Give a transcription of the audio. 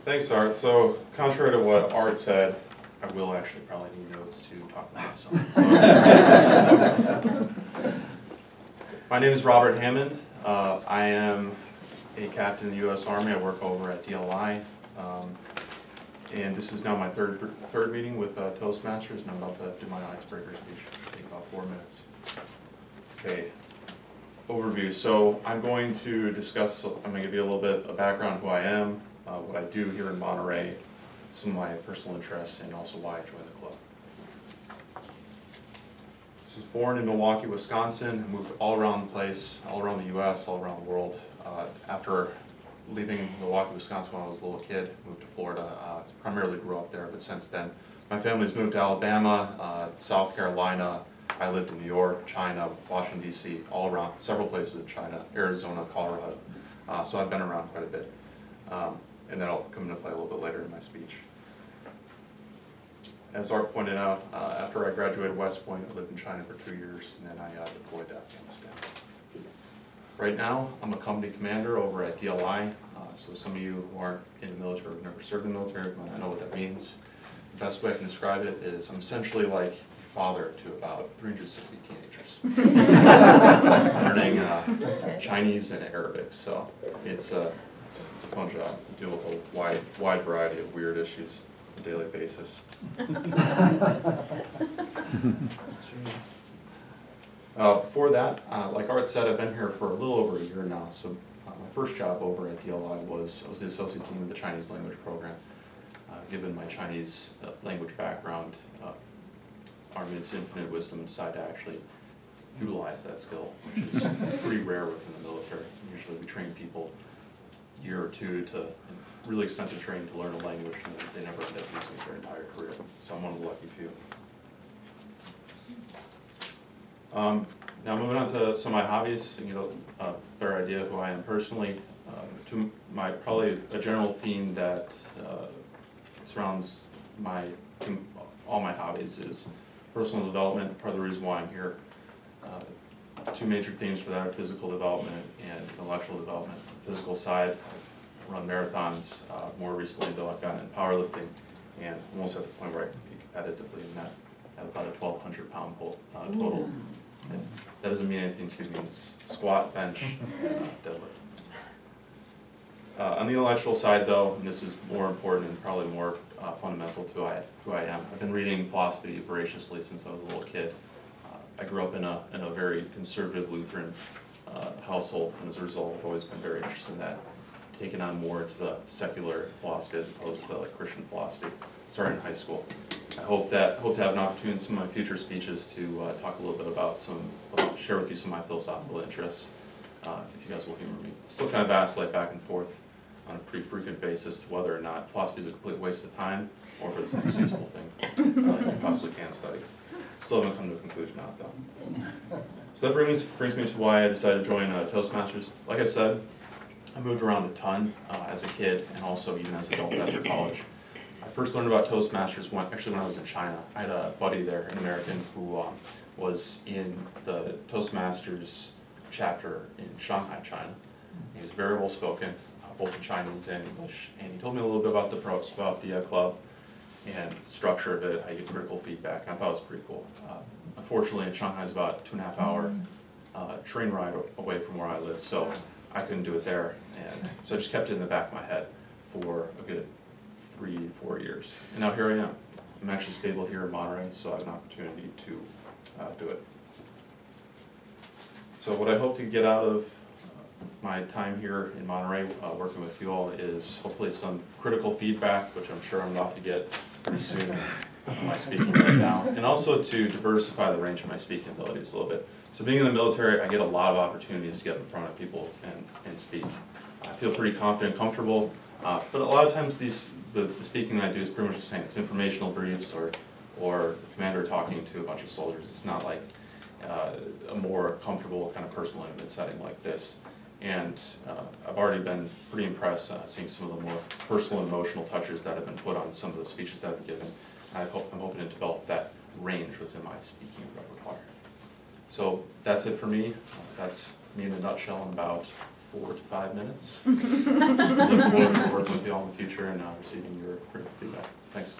Thanks, Art. So, contrary to what Art said, I will actually probably need notes to talk about myself. My name is Robert Hammond. I am a captain in the U.S. Army. I work over at DLI. And this is now my third meeting with Toastmasters, and I'm about to do my Icebreaker speech. It'll take about 4 minutes. Okay, overview. So I'm going to discuss, I'm going to give you a little bit of background on who I am, what I do here in Monterey, some of my personal interests, and also why I joined the club. I was born in Milwaukee, Wisconsin. I moved all around the place, all around the U.S., all around the world. After leaving Milwaukee, Wisconsin when I was a little kid, moved to Florida, primarily grew up there, but since then my family's moved to Alabama, South Carolina. I lived in New York, China, Washington, D.C., all around, several places in China, Arizona, Colorado. So I've been around quite a bit. And then I'll come into play a little bit later in my speech. As Art pointed out, after I graduated West Point, I lived in China for 2 years, and then I deployed to Afghanistan. Right now, I'm a company commander over at DLI, so some of you who aren't in the military or have never served in the military might not know what that means. The best way I can describe it is I'm essentially like your father to about 360 teenagers, learning Chinese and Arabic, so it's a fun job. We deal with a wide variety of weird issues on a daily basis. Before that, like Art said, I've been here for a little over a year now. So my first job over at DLI was I was the associate dean of the Chinese language program. Given my Chinese language background, Army in its infinite wisdom decided to actually utilize that skill, which is pretty rare within the military. Usually we train people a year or two to really expensive training to learn a language, and they never end up using it their entire career. So I'm one of the lucky few. Now moving on to some of my hobbies, so you get a better idea of who I am personally. To my probably a general theme that surrounds all my hobbies is personal development. Part of the reason why I'm here. Two major themes for that are physical development and intellectual development. On the physical side, I've run marathons. More recently, though, I've gotten in powerlifting, and almost at the point where I compete competitively in that. I have about a 1,200-pound total. And that doesn't mean anything to you. It means squat, bench, and deadlift. On the intellectual side, though, and this is more important and probably more fundamental to who I am, I've been reading philosophy voraciously since I was a little kid. I grew up in a very conservative Lutheran household, and as a result, I've always been very interested in that, taking on more to the secular philosophy as opposed to like Christian philosophy, starting in high school. I hope to have an opportunity in some of my future speeches to talk a little bit about share with you some of my philosophical interests, if you guys will humor me. Still kind of vacillate back and forth on a pretty frequent basis to whether or not philosophy is a complete waste of time or if it's the most useful thing you possibly can study. Still haven't come to a conclusion on it though. So that brings me to why I decided to join Toastmasters. Like I said, I moved around a ton as a kid and also even as an adult after college. I first learned about Toastmasters when I was in China. I had a buddy there, an American, who was in the Toastmasters chapter in Shanghai, China. He was very well spoken, both in Chinese and English, and he told me a little bit about the club and the structure of it, how you get critical feedback, and I thought it was pretty cool. Unfortunately, Shanghai is about a 2.5-hour train ride away from where I live, so I couldn't do it there, and so I just kept it in the back of my head for a good 3-4 years. And now here I am. I'm actually stable here in Monterey, so I have an opportunity to do it. So what I hope to get out of my time here in Monterey working with you all is hopefully some critical feedback, which I'm sure I'm about to get pretty soon in my speaking right now, and also to diversify the range of my speaking abilities a little bit. So being in the military, I get a lot of opportunities to get in front of people and speak. I feel pretty confident, comfortable, but a lot of times the speaking that I do is pretty much the same. It's informational briefs or the commander talking to a bunch of soldiers. It's not like a more comfortable kind of personal intimate setting like this. And I've already been pretty impressed seeing some of the more personal and emotional touches that have been put on some of the speeches that I've given. And I'm hoping to develop that range within my speaking repertoire. So that's it for me. That's me in a nutshell in about 4 to 5 minutes. Look forward to working with you all in the future and receiving your critical feedback. Thanks.